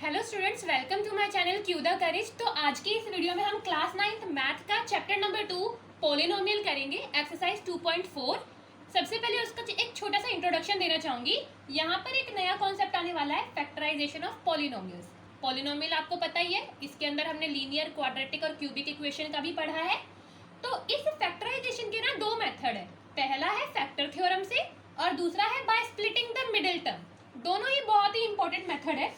Hello students, welcome to my channel cue the courage. तो आज की इस वीडियो में हम क्लास 9th मैथ का चैप्टर नंबर 2 पोलिनोमियल करेंगे, एक्सरसाइज 2.4। सबसे पहले उसका एक छोटा सा इंट्रोडक्शन देना चाहूंगी। यहाँ पर एक नया कॉन्सेप्ट आने वाला है, फैक्टराइजेशन ऑफ पॉलिनोमियल्स। पॉलिनोमियल आपको पता ही है, इसके अंदर हमने लीनियर, क्वाड्रेटिक और क्यूबिक इक्वेशन का भी पढ़ा है। तो इस फैक्टराइजेशन के ना दो मेथड है। पहला है फैक्टर थ्योरम से और दूसरा है by splitting the middle term. दोनों ही बहुत ही इंपॉर्टेंट मेथड है।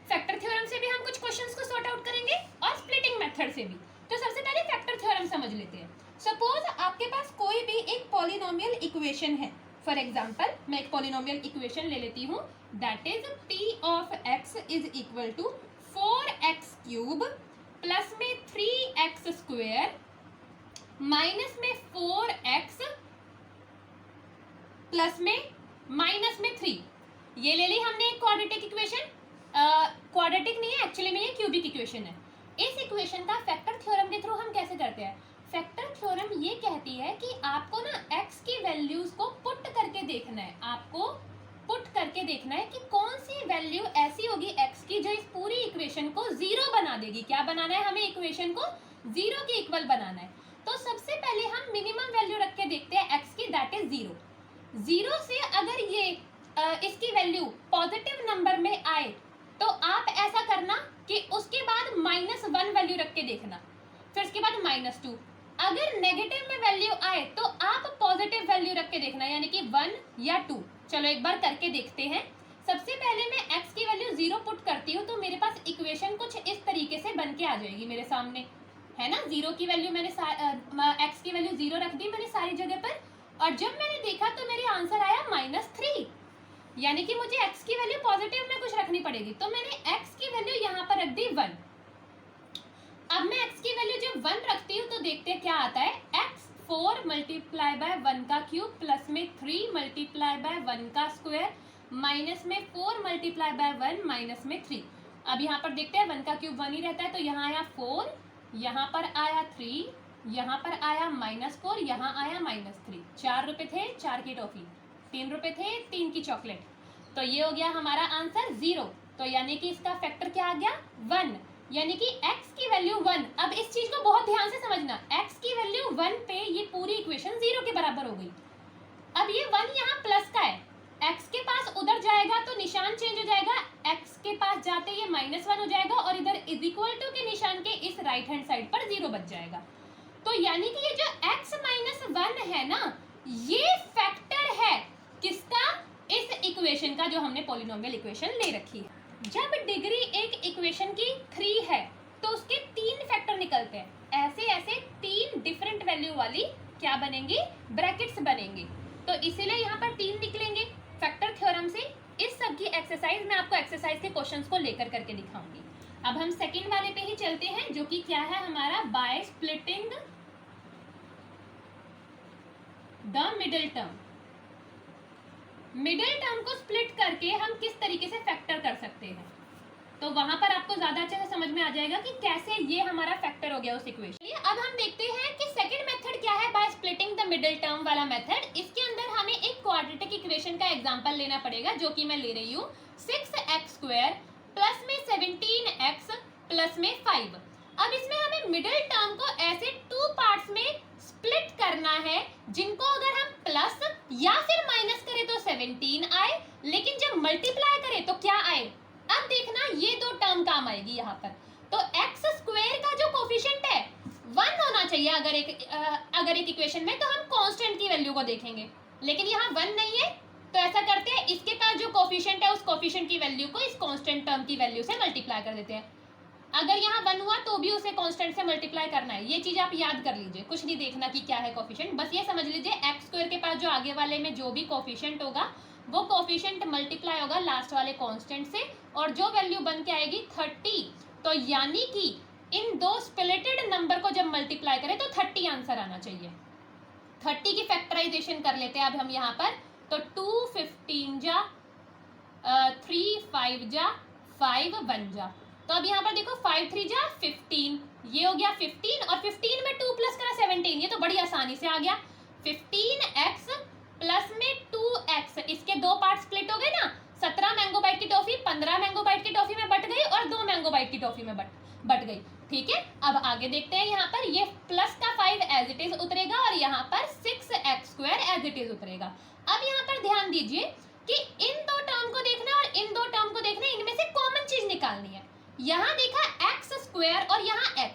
फैक्टर थ्योरम से भी हम कुछ क्वेश्चंस को सॉर्ट आउट करेंगे और स्प्लिटिंग मेथड से भी। तो सबसे पहले फैक्टर थ्योरम समझ लेते हैं। सपोज आपके पास कोई भी एक पॉलिनोमियल इक्वेशन है। फॉर एग्जांपल मैं एक पॉलिनोमियल इक्वेशन ले लेती हूँ, that is p of x is equal to 4x cube plus में 3x स्क्वायर माइनस में 4x प्लस में माइनस में 3। ये ले ली हमने एक क्वाड्रेटिक इक्वेशन। क्वाड्रेटिक नहीं है, एक्चुअली में ये क्यूबिक इक्वेशन है। इस इक्वेशन का फैक्टर थ्योरम के थ्रू हम कैसे करते हैं? फैक्टर थ्योरम ये कहती है कि आपको ना x की वैल्यूज को पुट करके देखना है। आपको पुट करके देखना है कि कौन सी वैल्यू ऐसी होगी x की जो इस पूरी इक्वेशन को जीरो बना देगी। क्या बनाना है हमें? इक्वेशन को जीरो के इक्वल बनाना है। तो सबसे पहले हम मिनिमम वैल्यू रख के देखते हैं x की, दैट इज जीरो। जीरो से अगर ये इसकी वैल्यू पॉजिटिव नंबर में आए तो आप ऐसा करना कि उसके बाद -1 वैल्यू रख के देखना, फिर उसके बाद -2। अगर नेगेटिव में वैल्यू आए तो आप पॉजिटिव वैल्यू रख के देखना, यानी कि 1 या 2। चलो एक बार करके देखते हैं। सबसे पहले मैं x की वैल्यू 0 पुट करती हूँ तो मेरे पास इक्वेशन कुछ इस तरीके से बन के आ जाएगी मेरे सामने, है ना। 0 की वैल्यू मैंने x की वैल्यू 0 रख दी मैंने सारी जगह पर, और जब मैंने देखा तो मेरे आंसर आया -3, यानी कि मुझे x की वैल्यू पॉजिटिव में कुछ रखनी पड़ेगी। तो मैंने x की वैल्यू यहाँ पर रख दी 1। अब मैं x की वैल्यू जब 1 रखती हूँ तो देखते हैं क्या आता है। x 4 मल्टीप्लाई बाय 1 का क्यूब प्लस में 3 मल्टीप्लाई बाय 1 का स्क्वायर माइनस में 4 मल्टीप्लाई बाय 1 माइनस में 3। अब यहाँ पर देखते हैं 1 का क्यूब 1 ही रहता है, तो यहाँ आया 4, यहाँ पर आया 3, यहाँ पर आया -4, यहाँ आया -3। 4 रुपए थे, 4 की टॉफी। 3 रुपए थे, 3 की चॉकलेट। तो ये हो गया हमारा आंसर 0। तो यानी कि इसका फैक्टर क्या आ गया? 1, यानी कि x की वैल्यू 1। अब इस चीज को बहुत ध्यान से समझना, x की वैल्यू 1 पे ये पूरी इक्वेशन 0 के बराबर हो गई। अब ये 1 यहाँ प्लस का है, x के पास उधर जाएगा तो निशान चेंज हो जाएगा, x के पास जाते ये -1 हो जाएगा और इधर इज इक्वल टू के निशान के इस राइट हैंड साइड पर 0 बच जाएगा। तो यानी कि ये जो x -1 है ना, ये फैक्टर है किसका? इस इक्वेशन का, जो हमने पॉलिनोमियल इक्वेशन ले रखी है। जब डिग्री एक इक्वेशन की 3 है तो उसके 3 फैक्टर निकलते हैं। ऐसे ऐसे 3 डिफरेंट वैल्यू वाली क्या बनेंगी? ब्रैकेट्स बनेंगे। तो इसीलिए यहाँ पर 3 निकलेंगे फैक्टर थ्योरम से। इस सब की एक्सरसाइज में आपको एक्सरसाइज के क्वेश्चंस को लेकर करके दिखाऊंगी। अब हम सेकंड वाले पे ही चलते हैं, जो कि क्या है हमारा, by splitting the middle term. Middle term को स्प्लिट करके हम किस तरीके से फैक्टर कर सकते हैं, तो वहां पर आपको ज्यादा अच्छे से समझ में आ जाएगा कि कैसे ये हमारा फैक्टर हो गया उस इक्वेशन। अब हम देखते हैं कि सेकंड मेथड क्या है, by splitting the middle term वाला मेथड। इसके अंदर हमें एक क्वाड्रेटिक इक्वेशन का एग्जांपल लेना पड़ेगा, जो कि मैं ले रही हूँ 6x स्क्वायर प्लस में 17x प्लस में 5। अब इसमें हमें मिडिल टर्म को ऐसे 2 पार्ट्स में स्प्लिट करना है, जिनको अगर हम प्लस या फिर माइनस करें तो 17 आए, लेकिन जब मल्टीप्लाई करें तो क्या आए। अब देखना ये 2 टर्म काम आएगी यहाँ पर। तो x स्क्वायर का जो कोफिशिएंट है 1 होना चाहिए अगर एक इक्वेशन में, तो हम कांस्टेंट की वैल्यू को देखेंगे, लेकिन यहाँ 1 नहीं है। तो ऐसा करते हैं, इसके पास जो कोफिशिएंट है उस कोफिशिएंट की वैल्यू को इस कांस्टेंट टर्म की वैल्यू से मल्टीप्लाई कर देते हैं। अगर यहाँ 1 हुआ तो भी उसे कांस्टेंट से मल्टीप्लाई करना है। ये चीज आप याद कर लीजिए, कुछ नहीं देखना कि क्या है कोफिशिएंट, बस ये समझ लीजिए x स्क्वायर के पास जो आगे वाले में जो भी कोफिशिएंट होगा वो कोफिशिएंट मल्टीप्लाई होगा लास्ट वाले कांस्टेंट से, और जो वैल्यू बन के आएगी 30। तो यानी कि इन दो स्प्लिटेड नंबर को जब मल्टीप्लाई करें तो 30 आंसर आना चाहिए। 30 की फैक्टराइजेशन कर लेते हैं अब हम यहाँ पर। तो 2 15 जा 3 5 जा 5 1 जा। तो अब यहाँ पर देखो 5 3 जा 15, ये हो गया 15, और 15 में 2 प्लस करा 17, ये तो बड़ी आसानी से आ गया। 15x प्लस में 2x, इसके 2 पार्ट स्प्लिट हो गए ना। 17 मैंगो बाइट की टॉफी 15 मैंगो बाइट की टॉफी में बट गई और मैंगो बाइट की टॉफी में बट गई। ठीक है, अब आगे देखते हैं। यहाँ पर ये प्लस का 5 एज इट इज उतरेगा और यहाँ पर 6x² एज इट इज उतरेगा। अब यहाँ पर ध्यान दीजिए कि इन दो टर्म को देखना और इन दो टर्म को देखना, इनमें से कॉमन चीज निकालनी है। यहाँ देखा x² और यहाँ x,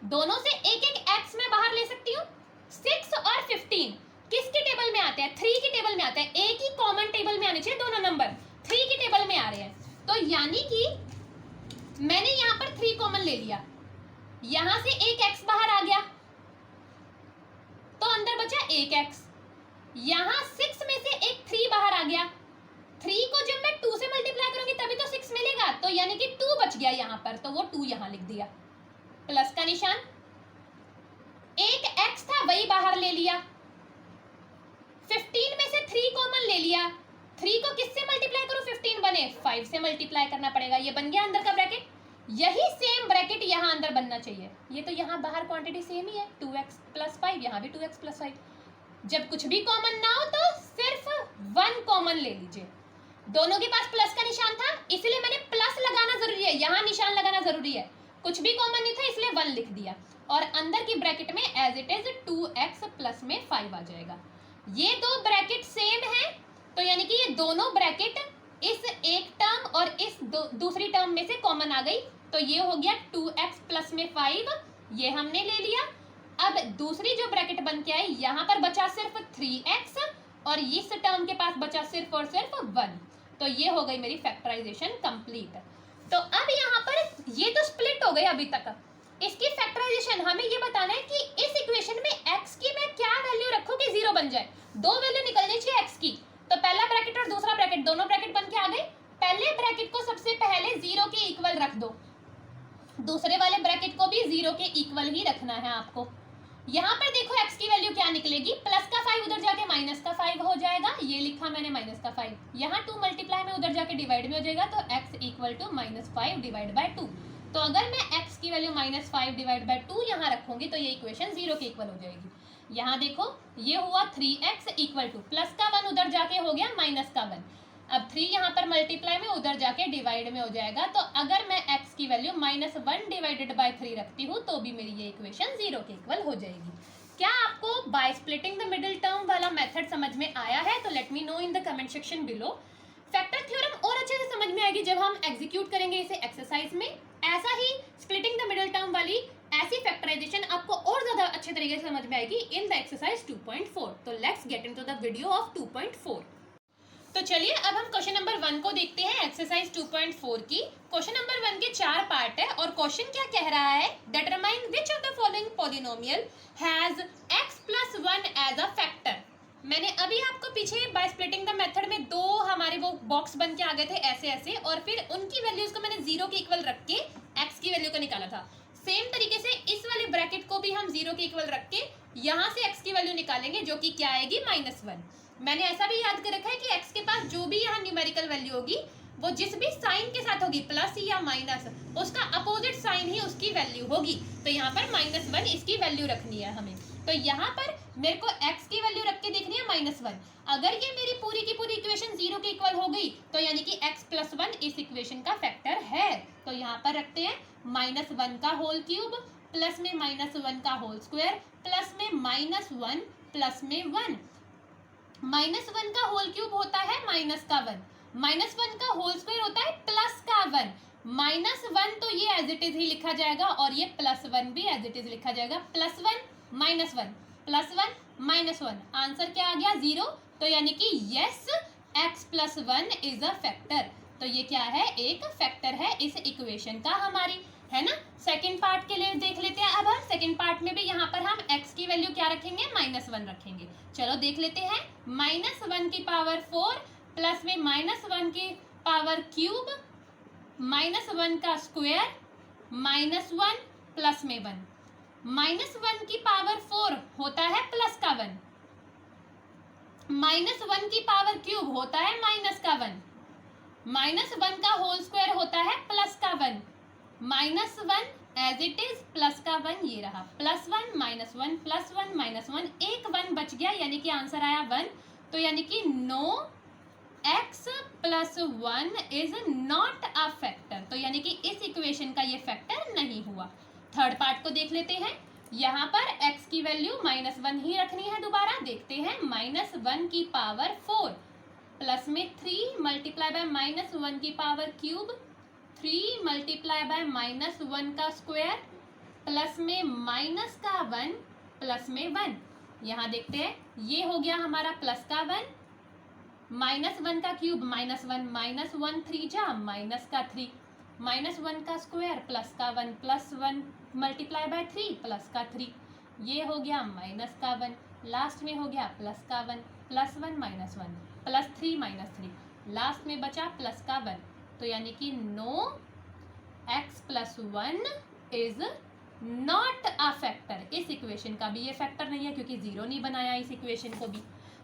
दोनों से एक एक x में बाहर ले सकती हूँ। 6 और 15 किसके टेबल में आते हैं? 3 की टेबल में आते हैं। एक ही कॉमन टेबल में आने चाहिए दोनों नंबर, 3 की टेबल में आ रहे हैं। तो यानी कि मैंने यहाँ पर 3 कॉमन ले लिया, यहां से एक x बाहर आ गया तो अंदर बचा एक x। यहां 6 में से एक 3 बाहर आ गया, 3 को जब मैं 2 से मल्टीप्लाई करूंगी तभी तो 6 मिलेगा, तो यानी कि 2 बच गया यहां पर, तो वो 2 यहां लिख दिया, प्लस का निशान। एक x था वही बाहर ले लिया, 15 में से 3 कॉमन ले लिया, 3 को किससे मल्टीप्लाई करूं 15 बने? 5 से मल्टीप्लाई करना पड़ेगा, ये बन गया अंदर का ब्रैकेट। यही सेम ब्रैकेट यहाँ अंदर बनना चाहिए। ये तो यहाँ बाहर क्वांटिटी सेम ही है, 2x + 5, यहाँ भी 2x + 5। जब कुछ भी कॉमन ना हो तो सिर्फ 1 कॉमन ले लीजिए। दोनों के पास प्लस का निशान था इसलिए मैंने प्लस लगाना जरूरी है, यहाँ निशान लगाना जरूरी है। कुछ भी कॉमन नहीं था इसलिए 1 लिख दिया और अंदर की ब्रैकेट में as it is 2x plus में 5 आ जाएगा। ये दो ब्रैकेट सेम है तो यानी कि ये दोनों ब्रैकेट इस एक टर्म और इस दूसरी टर्म में से कॉमन आ गई, तो ये हो गया 2x प्लस में 5, ये हमने ले लिया। अब दूसरी जो ब्रैकेट बन के आई यहाँ पर बचा सिर्फ 3x और इस टर्म के पास बचा सिर्फ और सिर्फ 1, तो ये हो गई मेरी फैक्टराइजेशन कंप्लीट। तो अब यहाँ पर ये तो स्प्लिट हो गई अभी तक, इसकी फैक्टराइजेशन हमें ये बताना है कि इस इक्वेशन में x की मैं क्या वैल्यू रखूं कि 0 बन जाए। दो वैल्यू निकलनी चाहिए x की, तो पहला ब्रैकेट और दूसरा ब्रैकेट दोनों ब्रैकेट बन के आ गए। पहले ब्रैकेट को सबसे पहले 0 के इक्वल रख दो, दूसरे वाले ब्रैकेट को भी 0 के इक्वल ही रखना है आपको। यहाँ पर देखो x की वैल्यू क्या निकलेगी, प्लस का 5 उधर जाके माइनस का 5 हो जाएगा, ये लिखा मैंने माइनस का 5, यहाँ 2 मल्टीप्लाई में उधर जाके डिवाइड में हो जाएगा, तो x = -5 डिवाइड बाय 2। तो अगर मैं x की वैल्यू -5 डिवाइड बाय 2 यहाँ रखूंगी तो ये इक्वेशन 0 के इक्वल हो जाएगी। यहाँ देखो ये हुआ 3x = प्लस का 1 उधर जाके हो गया माइनस का 1, अब 3 यहाँ पर मल्टीप्लाई में उधर जाके डिवाइड में हो जाएगा, तो अगर मैं x की वैल्यू -1 डिवाइडेड बाय 3 रखती हूँ तो भी मेरी ये इक्वेशन 0 के इक्वल हो जाएगी। क्या आपको by splitting the middle term वाला मेथड समझ में आया है? तो late me know in the comment section below. Factor theorem और अच्छे से समझ में आएगी जब हम एग्जीक्यूट करेंगे इसे एक्सरसाइज में। ऐसा ही स्प्लिटिंग द मिडिल टर्म वाली ऐसी फैक्टराइजेशन आपको और ज्यादा अच्छे तरीके से समझ में आएगी इन द एक्सरसाइज 2.4। तो let's get into the video of 2.4। तो चलिए अब हम क्वेश्चन नंबर 1 को देखते हैं, एक्सरसाइज 2.4 की। क्वेश्चन नंबर 1 के 4 पार्ट है और क्वेश्चन क्या कह रहा है, determine which of the following polynomial has x + 1 as a factor. मैंने अभी आपको पीछे बाय स्प्लिटिंग द मेथड में दो हमारे वो बॉक्स बन के आ गए थे ऐसे ऐसे, और फिर उनकी वैल्यूज को मैंने 0 के इक्वल रख के x की वैल्यू को निकाला था। सेम तरीके से इस वाले ब्रैकेट को भी हम 0 के इक्वल रख के यहाँ से x की वैल्यू निकालेंगे जो कि क्या आएगी -1। मैंने ऐसा भी याद कर रखा है कि x के पास जो भी यहाँ न्यूमेरिकल वैल्यू होगी वो जिस भी साइन के साथ होगी, प्लस या माइनस, उसका अपोजिट साइन ही उसकी वैल्यू होगी। तो यहाँ पर -1 इसकी वैल्यू रखनी है हमें। तो यहाँ पर मेरे को x की वैल्यू रख के देखनी है -1। अगर ये मेरी पूरी की पूरी इक्वेशन 0 के इक्वल हो गई तो यानी कि x + 1 इस इक्वेशन का फैक्टर है। तो यहाँ पर रखते हैं -1 का होल क्यूब प्लस में -1 का होल स्क्वायर प्लस में -1 प्लस में 1। -1 का होल क्यूब होता है -1 -1 का होल स्क्वायर होता है +1। -1 तो ये एज इट इज ही लिखा जाएगा और ये +1 भी एज इट इज लिखा जाएगा। +1 -1 +1 -1, आंसर क्या आ गया 0। तो यानी कि yes x + 1 is a factor. तो ये क्या है, एक फैक्टर है इस इक्वेशन का हमारी, है ना। सेकंड पार्ट के लिए देख लेते हैं। अब हम सेकंड पार्ट में भी यहाँ पर हम x की वैल्यू क्या रखेंगे, -1 रखेंगे। चलो देख लेते हैं। -1 की पावर 4 प्लस में -1 की पावर क्यूब -1 का स्क्वायर -1 प्लस में 1। -1 की पावर 4 होता है प्लस का 1, -1 की पावर क्यूब होता है माइनस का 1, -1 का होल स्क्वायर होता है प्लस का 1, -1 एज इट इज प्लस का 1 ये रहा, +1 -1 +1 -1, एक 1 बच गया यानी कि आंसर आया 1। तो यानी कि no x plus 1 is not a factor, तो यानी कि इस इक्वेशन का ये फैक्टर नहीं हुआ। थर्ड पार्ट को देख लेते हैं। यहाँ पर x की वैल्यू -1 ही रखनी है। दोबारा देखते हैं, -1 की पावर 4 प्लस में 3 मल्टीप्लाई बाय -1 की पावर क्यूब, 3 मल्टीप्लाई बाय -1 का स्क्वायर प्लस में माइनस का 1 प्लस में 1। यहाँ देखते हैं, ये हो गया हमारा प्लस का 1, -1 का क्यूब -1, -1 3 जा माइनस का 3, -1 का स्क्वायर प्लस का 1 प्लस 1 मल्टीप्लाई बाय 3 प्लस का 3, ये हो गया माइनस का 1, लास्ट में हो गया प्लस का 1 प्लस 1 -1 प्लस 3 -3, लास्ट में बचा प्लस का 1। तो यानी कि no x plus 1 is not a factor. इस इक्वेशन का भी ये फैक्टर नहीं है क्योंकि जीरो नहीं बनाया इस इक्वेशन को भी।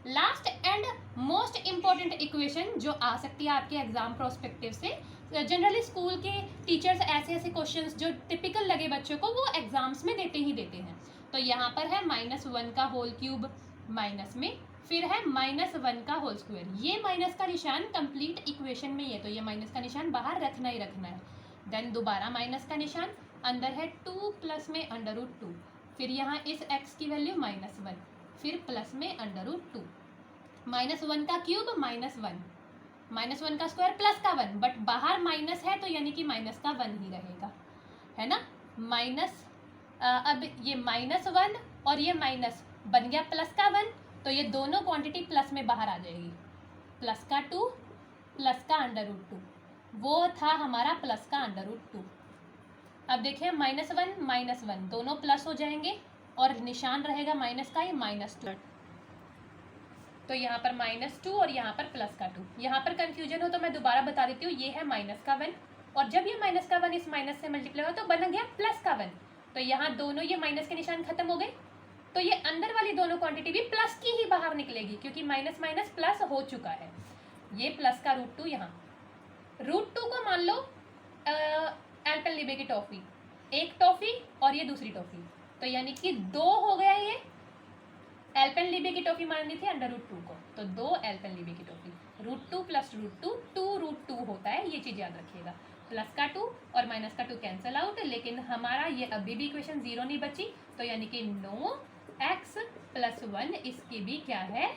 Last and most important equation जो आ सकती है आपके एग्जाम प्रोस्पेक्टिव से, जनरली स्कूल के टीचर्स ऐसे ऐसे क्वेश्चंस जो टिपिकल लगे बच्चों को वो एग्जाम्स में देते ही देते हैं। तो यहाँ पर है -1 का होल क्यूब माइनस में, फिर है -1 का होल स्क्वायर। ये माइनस का निशान कंप्लीट इक्वेशन में ही है, तो ये माइनस का निशान बाहर रखना ही रखना है। देन दोबारा माइनस का निशान, अंदर है 2 प्लस में √2, फिर यहाँ इस x की वैल्यू -1, फिर प्लस में √2, -1 का क्यूब -1, -1 का स्क्वायर प्लस का 1, बट बाहर माइनस है तो यानी कि माइनस का 1 ही रहेगा, है ना। माइनस अब ये -1 और ये माइनस बन गया प्लस का 1, तो ये दोनों क्वांटिटी प्लस में बाहर आ जाएगी। प्लस का 2 प्लस का √2, वो था हमारा प्लस का √2। अब देखिए -1 -1 दोनों प्लस हो जाएंगे और निशान रहेगा माइनस का ही -2। तो यहाँ पर -2 और यहाँ पर प्लस का 2। यहाँ पर कंफ्यूजन हो तो मैं दोबारा बता देती हूँ, ये है माइनस का 1 और जब ये माइनस का 1 इस माइनस से मल्टीप्लाई हो तो बन गया प्लस का 1। तो यहाँ दोनों ये माइनस के निशान खत्म हो गए, तो ये अंदर वाली दोनों क्वांटिटी भी प्लस की ही बाहर निकलेगी क्योंकि माइनस माइनस प्लस हो चुका है। ये प्लस का √2, यहाँ √2 को मान लो एल्पेनलीबे की टॉफी, एक टॉफी और ये दूसरी टॉफी, तो यानी कि 2 हो गया। ये एल्पेनलीबे की टॉफी माननी थी √2 को, तो 2 एल्पेनलीबे की टॉफी, √2 प्लस √2 2√2 होता है, ये चीज़ याद रखिएगा। प्लस का 2 और माइनस का 2 कैंसिल आउट, लेकिन हमारा ये अभी भी इक्वेशन जीरो नहीं बची, तो यानी कि नो x प्लस 1 इसकी भी क्या है,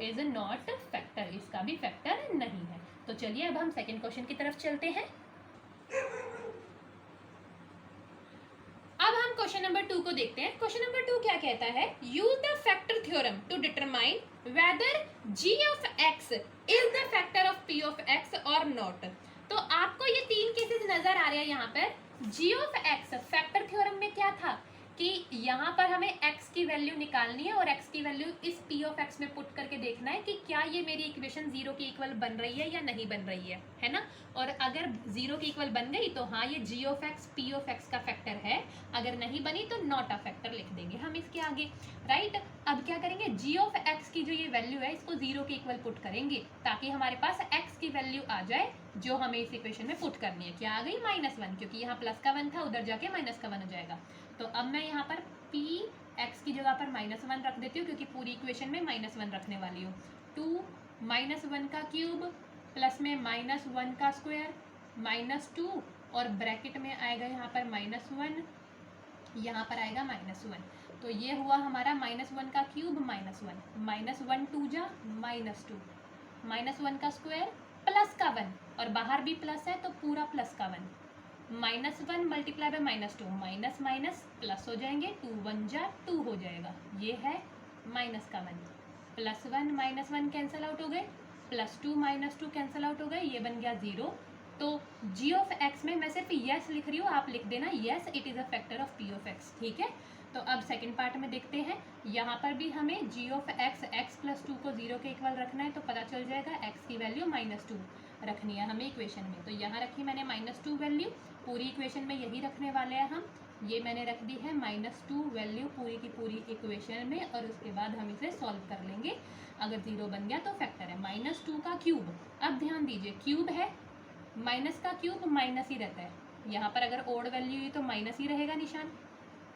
इज नॉट फैक्टर, इसका भी फैक्टर नहीं है। तो चलिए अब हम सेकेंड क्वेश्चन की तरफ चलते हैं। अब हम क्वेश्चन नंबर 2 को देखते हैं। क्वेश्चन नंबर 2 क्या कहता है, use the factor theorem to determine whether g of x is the factor of p of x और नॉट। तो आपको ये 3 केसेस नजर आ रहे हैं यहाँ पर। g of x factor theorem में क्या था कि यहाँ पर हमें x की वैल्यू निकालनी है और x की वैल्यू इस p ऑफ x में पुट करके देखना है कि क्या ये मेरी इक्वेशन 0 के इक्वल बन रही है या नहीं बन रही है ना। और अगर 0 के इक्वल बन गई तो हाँ ये g of x p of x का फैक्टर है, अगर नहीं बनी तो नॉट अ फैक्टर लिख देंगे हम इसके आगे, राइट। अब क्या करेंगे, g ऑफ x की जो ये वैल्यू है इसको 0 के इक्वल पुट करेंगे ताकि हमारे पास x की वैल्यू आ जाए जो हमें इस इक्वेशन में पुट करनी है। क्या आ गई, -1, क्योंकि यहाँ प्लस का 1 था, उधर जाके माइनस का 1 हो जाएगा। तो अब मैं यहाँ पर p x की जगह पर -1 रख देती हूँ क्योंकि पूरी इक्वेशन में -1 रखने वाली हूँ। 2 -1 का क्यूब प्लस में -1 का स्क्वायर -2 और ब्रैकेट में आएगा यहाँ पर -1, यहाँ पर आएगा -1। तो ये हुआ हमारा -1 का क्यूब -1, -1 2 जा -2, -1 का स्क्वायर प्लस का 1 और बाहर भी प्लस है तो पूरा प्लस का 1, -1 multiply by -2, minus minus plus हो जाएंगे, 2 1 जा 2 हो जाएगा। ये है माइनस का 1, +1 -1 कैंसिल आउट हो गए, +2 -2 कैंसिल आउट हो गए, ये बन गया 0। तो g ऑफ x में मैं सिर्फ यस लिख रही हूँ, आप लिख देना yes it is a factor of p of x, ठीक है। तो अब सेकंड पार्ट में देखते हैं, यहाँ पर भी हमें g ऑफ x x+2 को 0 के इक्वल रखना है, तो पता चल जाएगा x की वैल्यू -2 रखनी है हमें इक्वेशन में। तो यहाँ रखी मैंने -2 वैल्यू, पूरी इक्वेशन में यही रखने वाले हैं हम। ये मैंने रख दी है -2 वैल्यू पूरी की पूरी इक्वेशन में, और उसके बाद हम इसे सॉल्व कर लेंगे। अगर 0 बन गया तो फैक्टर है। -2 का क्यूब, अब ध्यान दीजिए क्यूब है, माइनस का क्यूब माइनस ही रहता है, यहाँ पर अगर ओड वैल्यू हुई तो माइनस ही रहेगा निशान।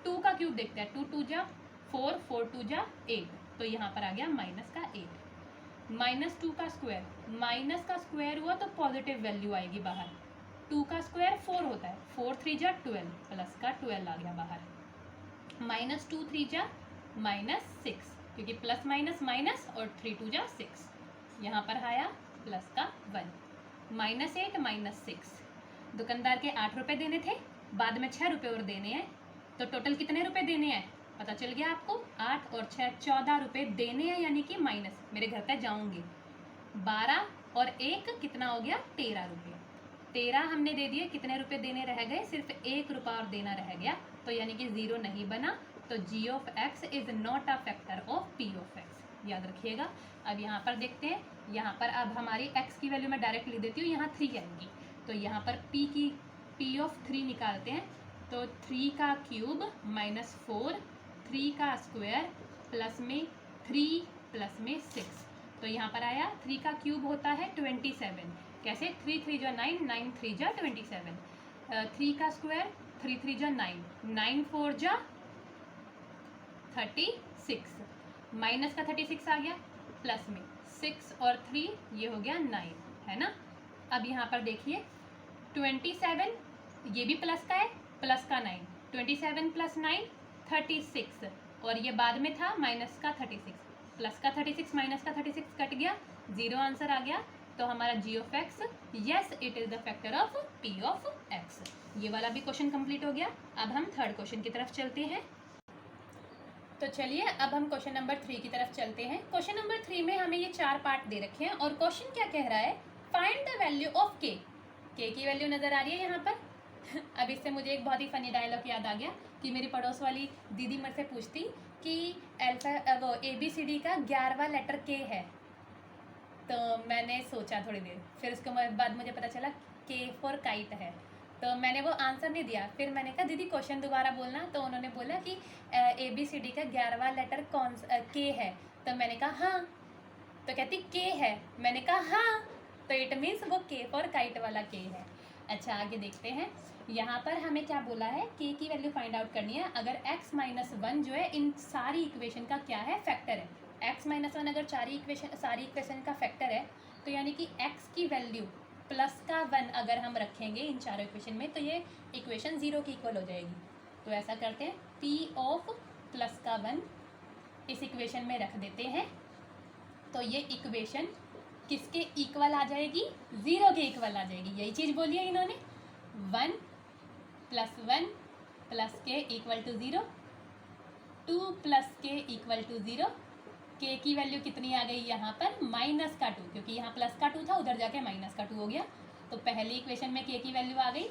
2 का क्यूब देखते हैं, 2 2 जा 4, 4 2 जा 8, तो यहाँ पर आ गया माइनस का 8। -2 का स्क्वायर, माइनस का स्क्वायर हुआ तो पॉजिटिव वैल्यू आएगी बाहर। 2 का स्क्वायर 4 होता है, 4 3 जा 12, प्लस का 12 आ गया बाहर। -2 3 जा -6, क्योंकि प्लस माइनस माइनस और 3 2 जा 6, यहाँ पर आया प्लस का 1। -8 -6, दुकानदार के 8 रुपये देने थे, बाद में 6 रुपये और देने हैं, तो टोटल कितने रुपए देने हैं पता चल गया आपको। 8 और 6 14 रुपये देने हैं, यानी कि माइनस, मेरे घर तक जाऊंगी। 12 और 1 कितना हो गया 13 रुपये। 13 हमने दे दिए, कितने रुपए देने रह गए, सिर्फ 1 रुपया और देना रह गया, तो यानी कि 0 नहीं बना। तो g of x is not a factor of p of x, याद रखिएगा। अब यहाँ पर देखते हैं, यहाँ पर अब हमारी x की वैल्यू मैं डायरेक्ट लिख देती हूँ, यहाँ 3 आएगी, तो यहाँ पर p ऑफ 3 निकालते हैं। तो 3 का क्यूब -4, 3 का स्क्वायर प्लस में 3 प्लस में 6, तो यहाँ पर आया 3 का क्यूब होता है 27। कैसे, 3 3 जा 9, 9 3 जा 27, 3 का स्क्वायर 3 3 जा 9, 9 4 जा 36, माइनस का 36 आ गया, प्लस में 6 और 3 ये हो गया 9, है ना। अब यहाँ पर देखिए 27, ये भी प्लस का है, प्लस का 9, 27 प्लस 9 36, और ये बाद में था माइनस का 36, प्लस का 36 माइनस का 36 कट गया, 0 आंसर आ गया। तो हमारा g of x, yes it is the factor of p of x। ये वाला भी क्वेश्चन कंप्लीट हो गया। अब हम थर्ड क्वेश्चन की तरफ चलते हैं। तो चलिए अब हम क्वेश्चन नंबर 3 की तरफ चलते हैं। क्वेश्चन नंबर 3 में हमें ये 4 पार्ट दे रखे हैं, और क्वेश्चन क्या कह रहा है, find the value of k। की वैल्यू नज़र आ रही है यहाँ पर। अब इससे मुझे एक बहुत ही फनी डायलॉग याद आ गया कि मेरी पड़ोस वाली दीदी मेरे से पूछती कि अल्फा वो ABCD का 11वां लेटर k है। तो मैंने सोचा थोड़ी देर, फिर उसके बाद मुझे पता चला K फॉर काइट है, तो मैंने वो आंसर नहीं दिया। फिर मैंने कहा दीदी क्वेश्चन दोबारा बोलना, तो उन्होंने बोला कि ABCD का 11वां लेटर कौन K है, तो मैंने कहा हाँ, तो कहती K है, मैंने कहा हाँ, तो इट मीन्स वो K फॉर काइट वाला K है। अच्छा आगे देखते हैं, यहाँ पर हमें क्या बोला है, K की वैल्यू फाइंड आउट करनी है। अगर x माइनस 1 जो है इन सारी इक्वेशन का क्या है, फैक्टर है। x माइनस 1 अगर सारी इक्वेशन का फैक्टर है, तो यानी कि x की वैल्यू प्लस का 1 अगर हम रखेंगे इन चारों इक्वेशन में, तो ये इक्वेशन 0 की इक्वल हो जाएगी। तो ऐसा करते हैं, p ऑफ प्लस का 1 इस इक्वेशन में रख देते हैं, तो ये इक्वेशन किसके इक्वल आ जाएगी, 0 के इक्वल आ जाएगी। यही चीज़ बोली है इन्होंने, 1 प्लस 1 प्लस के इक्वल टू 0, 2 प्लस के इक्वल टू 0। के की वैल्यू कितनी आ गई यहाँ पर, माइनस का 2, क्योंकि यहाँ प्लस का 2 था, उधर जाके माइनस का 2 हो गया, तो पहली इक्वेशन में के की वैल्यू आ गई।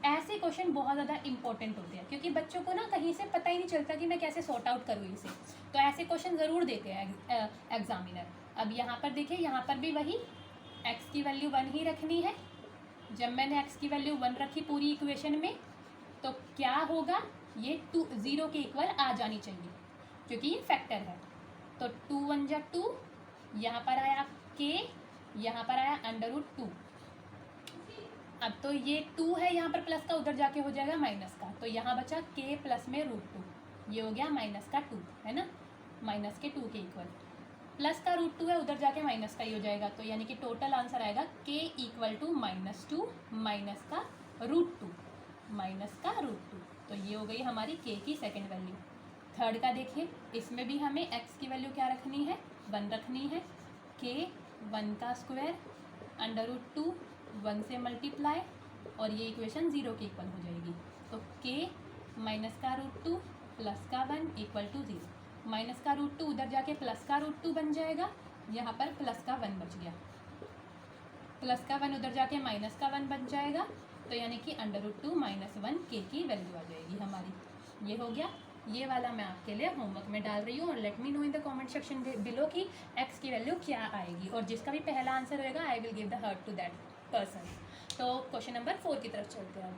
ऐसे क्वेश्चन बहुत ज़्यादा इंपॉर्टेंट होते हैं, क्योंकि बच्चों को ना कहीं से पता ही नहीं चलता कि मैं कैसे सॉर्ट आउट करूँ इसे, तो ऐसे क्वेश्चन ज़रूर देते हैं एग्जामिनर। अब यहाँ पर देखिए, यहाँ पर भी वही x की वैल्यू 1 ही रखनी है। जब मैंने x की वैल्यू 1 रखी पूरी इक्वेशन में, तो क्या होगा, ये 0 के इक्वल आ जानी चाहिए, क्योंकि ये फैक्टर है। तो 2 1 जा 2, यहाँ पर आया k, यहाँ पर आया √2। अब तो ये 2 है यहाँ पर प्लस का, उधर जाके हो जाएगा माइनस का, तो यहाँ बचा k प्लस में √2, ये हो गया माइनस का 2, है ना, माइनस के 2 के इक्वल। प्लस का √2 है, उधर जाके माइनस का ही हो जाएगा, तो यानी कि टोटल आंसर आएगा k इक्वल टू -2 माइनस का √2, माइनस का √2। तो ये हो गई हमारी k की सेकेंड वैल्यू। थर्ड का देखिए, इसमें भी हमें x की वैल्यू क्या रखनी है, 1 रखनी है। k 1 का स्क्वायर √2 1 से मल्टीप्लाई, और ये इक्वेशन 0 के इक्वल हो जाएगी। तो k माइनस का √2 प्लस का 1 इक्वल टू 0, माइनस का √2 उधर जाके प्लस का √2 बन जाएगा, यहाँ पर प्लस का 1 बच गया, प्लस का 1 उधर जाके माइनस का 1 बन जाएगा, तो यानी कि √2 - 1 k की वैल्यू आ जाएगी हमारी। ये हो गया, ये वाला मैं आपके लिए होमवर्क में डाल रही हूँ, और let me know in the comment section below कि x की वैल्यू क्या आएगी, और जिसका भी पहला आंसर होएगा I will give the heart to that person. तो क्वेश्चन नंबर 4 की तरफ चलते हैं।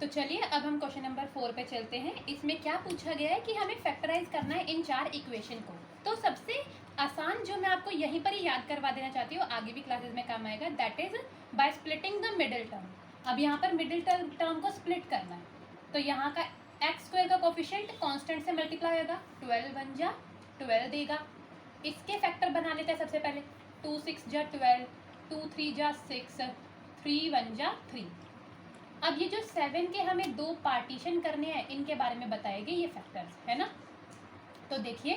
तो चलिए अब हम क्वेश्चन नंबर 4 पे चलते हैं। इसमें क्या पूछा गया है कि हमें फैक्टराइज करना है इन 4 इक्वेशन को। तो सबसे आसान जो मैं आपको यहीं पर ही याद करवा देना चाहती हूँ, आगे भी क्लासेस में काम आएगा, that is by splitting the middle term. अब यहाँ पर मिडिल टर्म को स्प्लिट करना है, तो यहाँ का x स्क्वायर का कोफिशिएंट कांस्टेंट से मल्टीप्लाई होगा, 12 1 जा 12 देगा, इसके फैक्टर बना लेते हैं सबसे पहले। 2 6 जा 12, 2 3 जा 6, 3 1 जा 3। अब ये जो 7 के हमें दो पार्टीशन करने हैं, इनके बारे में बताएंगे ये फैक्टर्स, है ना। तो देखिए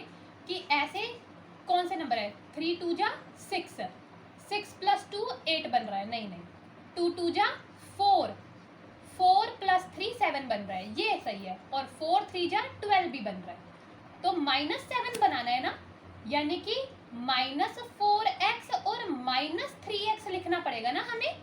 कि ऐसे कौन से नंबर है, 3 2 जा 6, 6 + 2 8 बन रहा है, नहीं 2 2 जा 4, 4 + 3 7 बन रहा है, ये सही है। और 4 3 जा 12 भी बन रहा है। तो -7 बनाना है ना, यानी कि -4x और -3x लिखना पड़ेगा ना हमें।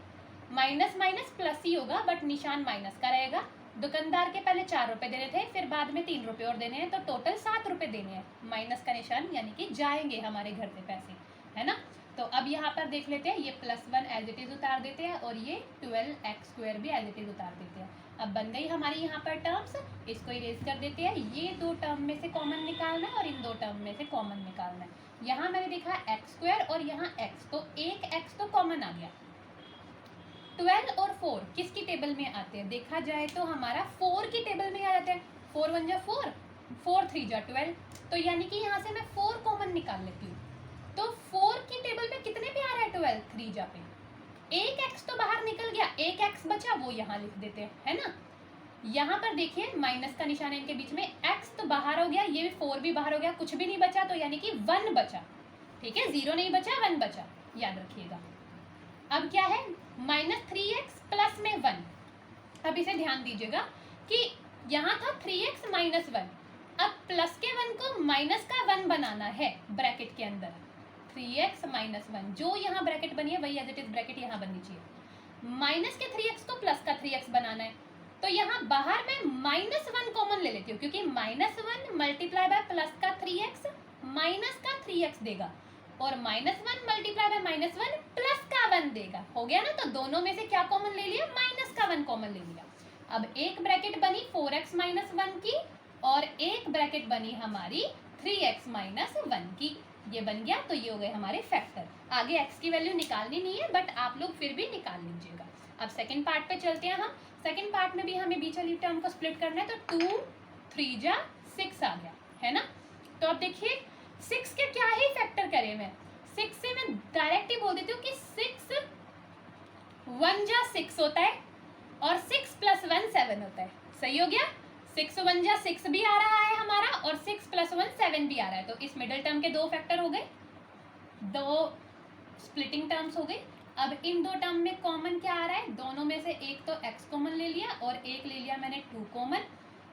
माइनस माइनस प्लस ही होगा, बट निशान माइनस का रहेगा। दुकानदार के पहले 4 रुपए देने थे, फिर बाद में 3 रुपए और देने हैं, तो टोटल 7 रुपए देने हैं। माइनस का निशान यानी कि जाएंगे हमारे घर से पैसे, है ना। तो अब यहाँ पर देख लेते हैं, ये +1 एज इट इज उतार देते हैं और ये 12x² भी एज इट इज उतार देते हैं। अब बन गई हमारी यहाँ पर टर्म्स, इसको इरेज कर देते हैं। ये दो टर्म में से कॉमन निकालना है और इन दो टर्म में से कॉमन निकालना है। यहाँ मैंने देखा x² और यहाँ x, तो एक x तो कॉमन आ गया। 12 और 4 किसकी टेबल में आते हैं, देखा जाए तो हमारा 4 की टेबल में आ जाते हैं। 4 1 जा 4, 4 3 जा 12, तो यानी कि यहाँ से मैं 4 कॉमन निकाल लेती हूँ। तो 4 की टेबल में कितने पे आ रहा है, 12 3 जा पे। एक x तो बाहर निकल गया, एक x बचा, वो यहाँ लिख देते हैं, है ना। यहाँ पर देखिए माइनस का निशान है इनके बीच में, x तो बाहर हो गया, ये भी 4 भी बाहर हो गया, कुछ भी नहीं बचा, तो यानी कि 1 बचा। ठीक है, 0 नहीं बचा, 1 बचा, याद रखिएगा। अब क्या है, -3x प्लस में 1। अब इसे ध्यान दीजिएगा कि यहाँ था 3x - 1, अब प्लस के 1 को माइनस का 1 बनाना है ब्रैकेट के अंदर। 3x - 1 जो यहाँ ब्रैकेट बनी है वही एज इट इज ब्रैकेट यहाँ बननी चाहिए। माइनस के 3x को प्लस का 3x बनाना है, तो यहाँ बाहर मैं -1 कॉमन ले लेती हूँ, क्योंकि -1 मल्टीप्लाई बाय प्लस का 3x माइनस का 3x देगा, और -1 मल्टीप्लाई बाय -1 प्लस का 1 देगा। हो गया ना। तो दोनों में से क्या कॉमन ले लिया, माइनस का 1 कॉमन ले लिया। अब एक ब्रैकेट बनी 4x - 1 की, और एक ब्रैकेट बनी हमारी 3x - 1 की, ये बन गया। तो ये हो गए हमारे फैक्टर। आगे x की वैल्यू निकालनी नहीं है, बट आप लोग फिर भी निकाल लीजिएगा। अब सेकंड पार्ट पे चलते हैं हम। सेकंड पार्ट में भी हमें बीच वाली टर्म को स्प्लिट करना है, तो 2 3 जा 6 आ गया, है ना। तो अब देखिए 6 के क्या ही फैक्टर करें मैं, 6 से मैं डायरेक्ट ही बोल देती हूँ कि 6 1 जा 6 होता है, और 6 + 1 7 होता है। सही हो गया। 6 1 जा 6 भी आ रहा है हमारा, और 6 + 1 7 भी आ रहा है। तो इस मिडिल टर्म के दो फैक्टर हो गए, दो स्प्लिटिंग टर्म्स हो गई। अब इन दो टर्म में कॉमन क्या आ रहा है, दोनों में से एक तो x कॉमन ले लिया, और एक ले लिया मैंने 2 कॉमन।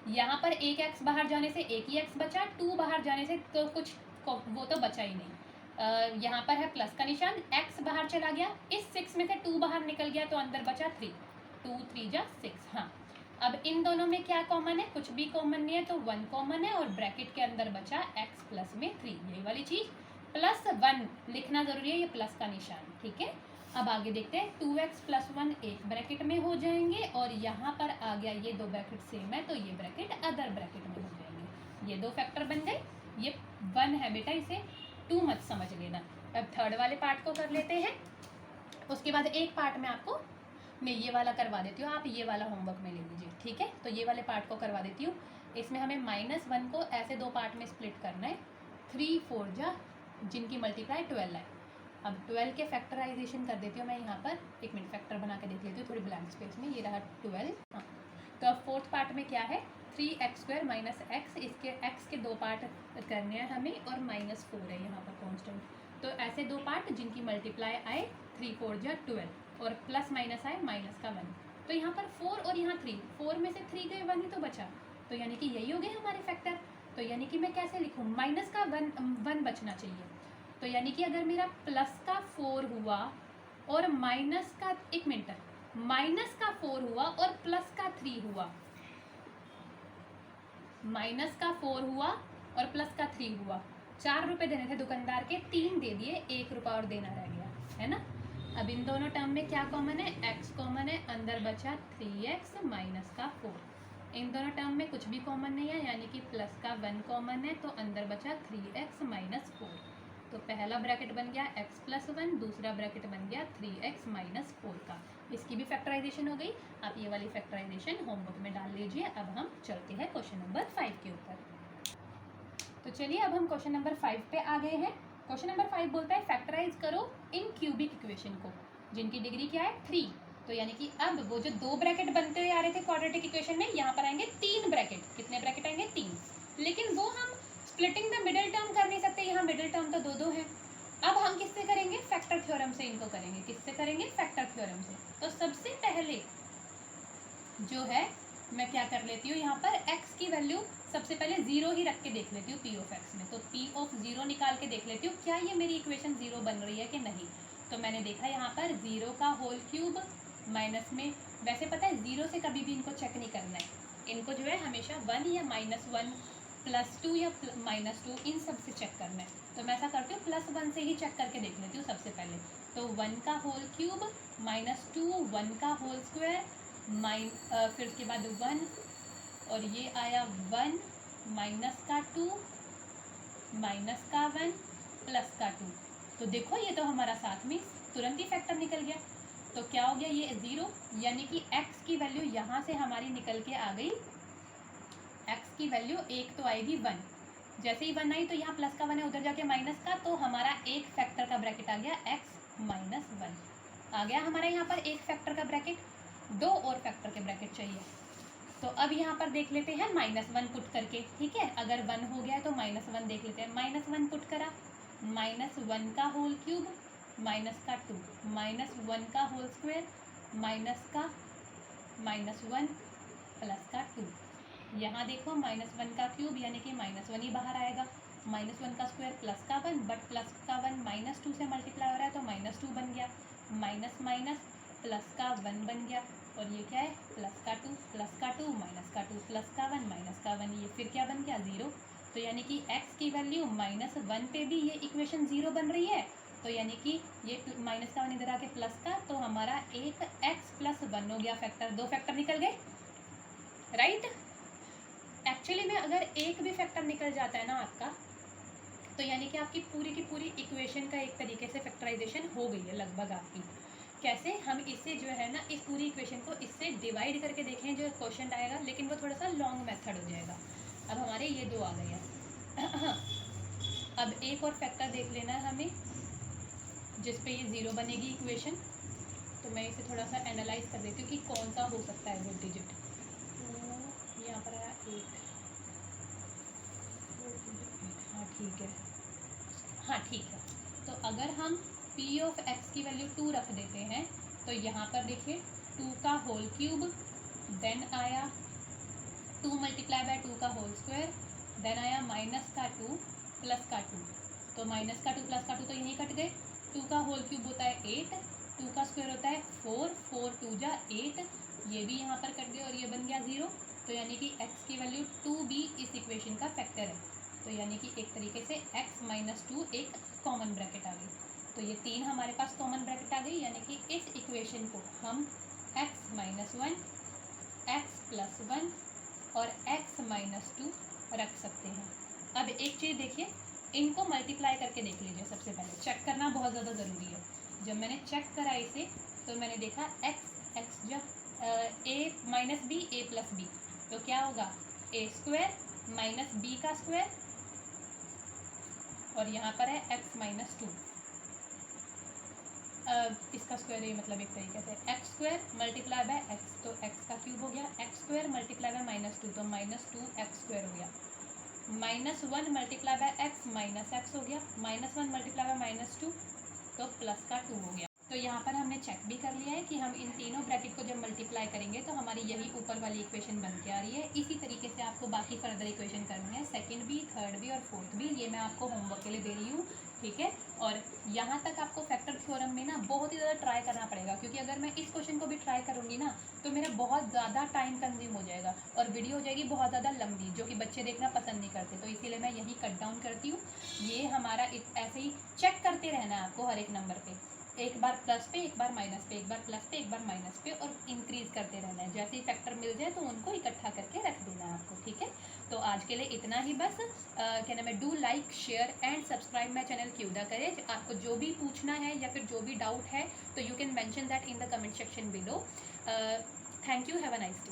यहाँ पर एक x बाहर जाने से एक ही x बचा, 2 बाहर जाने से तो कुछ वो तो बचा ही नहीं। यहाँ पर है प्लस का निशान, x बाहर चला गया, इस 6 में से 2 बाहर निकल गया, तो अंदर बचा 3, 2 3 जा 6। हाँ, अब इन दोनों में क्या कॉमन है, कुछ भी कॉमन नहीं है, तो 1 कॉमन है, और ब्रैकेट के अंदर बचा x प्लस में 3, यही वाली चीज़। +1 लिखना जरूरी है, ये प्लस का निशान। ठीक है, अब आगे देखते हैं। 2x + 1 एक ब्रैकेट में हो जाएंगे, और यहाँ पर आ गया, ये दो ब्रैकेट सेम है, तो ये ब्रैकेट अदर ब्रैकेट में हो जाएंगे। ये दो फैक्टर बन गए। ये 1 है बेटा, इसे 2 मत समझ लेना। अब थर्ड वाले पार्ट को कर लेते हैं। उसके बाद एक पार्ट में आपको मैं ये वाला करवा देती हूँ, आप ये वाला होमवर्क में ले लीजिए। ठीक है, तो ये वाले पार्ट को करवा देती हूँ। इसमें हमें -1 को ऐसे दो पार्ट में स्प्लिट करना है। 3 4 जा, जिनकी मल्टीप्लाई 12 है। अब 12 के फैक्टराइजेशन कर देती हूँ मैं यहाँ पर। एक मिनट, फैक्टर बना के देख लेती हूँ थोड़ी ब्लैंक स्पेस में। ये रहा 12। हाँ, तो अब फोर्थ पार्ट में क्या है, 3x² - x। इसके x के दो पार्ट करने हैं हमें, और -4 है यहाँ पर कांस्टेंट। तो ऐसे दो पार्ट जिनकी मल्टीप्लाई आए 3 4 जा 12, और प्लस माइनस आए माइनस का 1। तो यहाँ पर 4 और यहाँ 3, 4 में से 3 गए, 1 ही तो बचा, तो यानी कि यही हो गए हमारे फैक्टर। तो यानी कि मैं कैसे लिखूँ, माइनस का 1 बचना चाहिए। तो यानी कि अगर मेरा प्लस का 4 हुआ और माइनस का, एक मिनट, माइनस का 4 हुआ और प्लस का 3 हुआ, माइनस का 4 हुआ और प्लस का 3 हुआ। 4 रुपए देने थे दुकानदार के, 3 दे दिए, 1 रुपया और देना रह गया, है ना। अब इन दोनों टर्म में क्या कॉमन है, x कॉमन है, अंदर बचा 3x माइनस का 4। इन दोनों टर्म में कुछ भी कॉमन नहीं है, यानी कि प्लस का 1 कॉमन है, तो अंदर बचा 3x माइनस 4। तो पहला ब्रैकेट बन गया x + 1, दूसरा ब्रैकेट बन गया 3x माइनस 4 का। इसकी भी फैक्टराइजेशन हो गई। आप ये वाली फैक्टराइजेशन होमवर्क में डाल लीजिए। अब हम चलते हैं क्वेश्चन नंबर 5 के ऊपर। तो चलिए अब हम क्वेश्चन नंबर 5 पे आ गए हैं। क्वेश्चन नंबर 5 बोलता है फैक्टराइज करो इन क्यूबिक इक्वेशन को, जिनकी डिग्री क्या है 3। तो यानी कि अब वो जो 2 ब्रैकेट बनते हुए आ रहे थे क्वाड्रेटिक इक्वेशन में, यहाँ पर आएंगे 3 ब्रैकेट। कितने ब्रैकेट आएंगे? 3। लेकिन वो हम स्प्लिटिंग द मिडिल टर्म कर नहीं सकते, यहाँ मिडिल टर्म तो 2 है। अब हम किससे करेंगे? फैक्टर थ्योरम से इनको करेंगे। किससे करेंगे? फैक्टर थ्योरम से। तो सबसे पहले जो है मैं क्या कर लेती हूँ, यहाँ पर x की वैल्यू सबसे पहले 0 ही रख के देख लेती हूँ p ऑफ x में। तो p ऑफ 0 निकाल के देख लेती हूँ क्या ये मेरी इक्वेशन 0 बन रही है कि नहीं। तो मैंने देखा यहाँ पर 0 का होल क्यूब माइनस में, वैसे पता है 0 से कभी भी इनको चेक नहीं करना है, इनको जो है हमेशा 1 या -1 +2 या -2 इन सब से चेक करना है। तो मैं ऐसा करती हूँ +1 से ही चेक करके देख लेती हूँ सबसे पहले। तो 1 का होल क्यूब -2, 1 का होल स्क्वायर फिर उसके बाद 1 और ये आया 1 माइनस का 2 माइनस का 1 प्लस का 2। तो देखो ये तो हमारा साथ में तुरंत ही फैक्टर निकल गया। तो क्या हो गया? ये 0, यानी कि x की वैल्यू यहाँ से हमारी निकल के आ गई। x की वैल्यू 1 तो आएगी 1, जैसे ही 1 आई तो यहाँ प्लस का 1 है, उधर जाके माइनस का, तो हमारा एक फैक्टर का ब्रैकेट आ गया x माइनस 1 आ गया हमारा यहाँ पर एक फैक्टर का ब्रैकेट। 2 और फैक्टर के ब्रैकेट चाहिए। तो अब यहाँ पर देख लेते हैं -1 पुट करके, ठीक है। अगर 1 हो गया है तो -1 देख लेते हैं। -1 पुट करा, -1 का होल क्यूब माइनस का 2 -1 का होल स्क्वायर माइनस का -1 प्लस का 2। यहाँ देखो -1 का क्यूब यानी कि -1 ही बाहर आएगा, -1 का स्क्वायर प्लस का 1, बट प्लस का 1 -2 से मल्टीप्लाई हो रहा है तो -2 बन गया, माइनस माइनस प्लस का 1 बन गया, और ये क्या है? प्लस का 2 प्लस का 2 माइनस का 2 प्लस का 1 माइनस का 1, ये फिर क्या बन गया? 0। तो यानी कि x की वैल्यू -1 पे भी ये इक्वेशन 0 बन रही है। तो यानी कि ये माइनस का 1 इधर आके प्लस का, तो हमारा एक x + 1 हो गया फैक्टर। 2 फैक्टर निकल गए, राइट। एक्चुअली में अगर एक भी फैक्टर निकल जाता है ना आपका, तो यानी कि आपकी पूरी की पूरी इक्वेशन का एक तरीके से फैक्टराइजेशन हो गई है लगभग आपकी। कैसे? हम इससे जो है ना इस पूरी इक्वेशन को इससे डिवाइड करके देखें जो क्वेश्चन आएगा, लेकिन वो थोड़ा सा लॉन्ग मेथड हो जाएगा। अब हमारे ये 2 आ गए हैं। अब एक और फैक्टर देख लेना है हमें जिस पे ये 0 बनेगी इक्वेशन। तो मैं इसे थोड़ा सा एनालाइज कर देती हूँ कि कौन सा हो सकता है वो डिजिट। तो यहाँ पर आया 1, हाँ ठीक है, हाँ ठीक है। तो अगर हम p ऑफ x की वैल्यू 2 रख देते हैं, तो यहाँ पर देखिए 2 का होल क्यूब, देन आया 2 × 2 का होल स्क्वायर, देन आया माइनस का 2 प्लस का 2। तो माइनस का 2 प्लस का 2 तो यहीं कट गए। 2 का होल क्यूब होता है 8, 2 का स्क्वायर होता है 4, 4 2 जा 8, ये भी यहाँ पर कट गए और ये बन गया 0। तो यानी कि x की वैल्यू 2 भी इस इक्वेशन का फैक्टर है। तो यानी कि एक तरीके से x - 2 एक कॉमन ब्रैकेट आ गई। तो ये 3 हमारे पास कॉमन ब्रैकेट आ गई, यानी कि इस इक्वेशन को हम x - 1, x + 1 और x - 2 रख सकते हैं। अब एक चीज़ देखिए, इनको मल्टीप्लाई करके देख लीजिए। सबसे पहले चेक करना बहुत ज़्यादा ज़रूरी है। जब मैंने चेक करा इसे तो मैंने देखा x जब a - b a + b, तो क्या होगा? a² - b का स्क्वायर, और यहाँ पर है x - 2, इसका स्क्वायर है, मतलब एक तरीके से x² × x, तो x का क्यूब हो गया, x² × -2 तो -2x² हो गया, -1 × x -x हो गया, -1 × -2 तो प्लस का 2 हो गया। तो यहाँ पर हमने चेक भी कर लिया है कि हम इन तीनों ब्रैकेट को जब मल्टीप्लाई करेंगे तो हमारी यही ऊपर वाली इक्वेशन बन के आ रही है। इसी तरीके से आपको बाकी फर्दर इक्वेशन करनी है, सेकंड भी, थर्ड भी और फोर्थ भी। ये मैं आपको होमवर्क के लिए दे रही हूँ, ठीक है। और यहाँ तक आपको फैक्टर थ्योरम में ना बहुत ही ज़्यादा ट्राई करना पड़ेगा, क्योंकि अगर मैं इस क्वेश्चन को भी ट्राई करूँगी ना तो मेरा बहुत ज़्यादा टाइम कंज्यूम हो जाएगा और वीडियो हो जाएगी बहुत ज़्यादा लंबी, जो कि बच्चे देखना पसंद नहीं करते। तो इसीलिए मैं यही कट डाउन करती हूँ। ये हमारा ऐसे ही चेक करते रहना है आपको हर एक नंबर पे, एक बार प्लस पे, एक बार माइनस पे, एक बार प्लस पे, एक बार माइनस पे, और इंक्रीज करते रहना है। जैसे ही फैक्टर मिल जाए तो उनको इकट्ठा करके रख देना है आपको, ठीक है। तो आज के लिए इतना ही बस। क्या नाम है, do like, share and subscribe my channel क्यूदा करेज। आपको जो भी पूछना है या फिर जो भी डाउट है तो you can mention that in the comment section below. Thank you, have a nice day.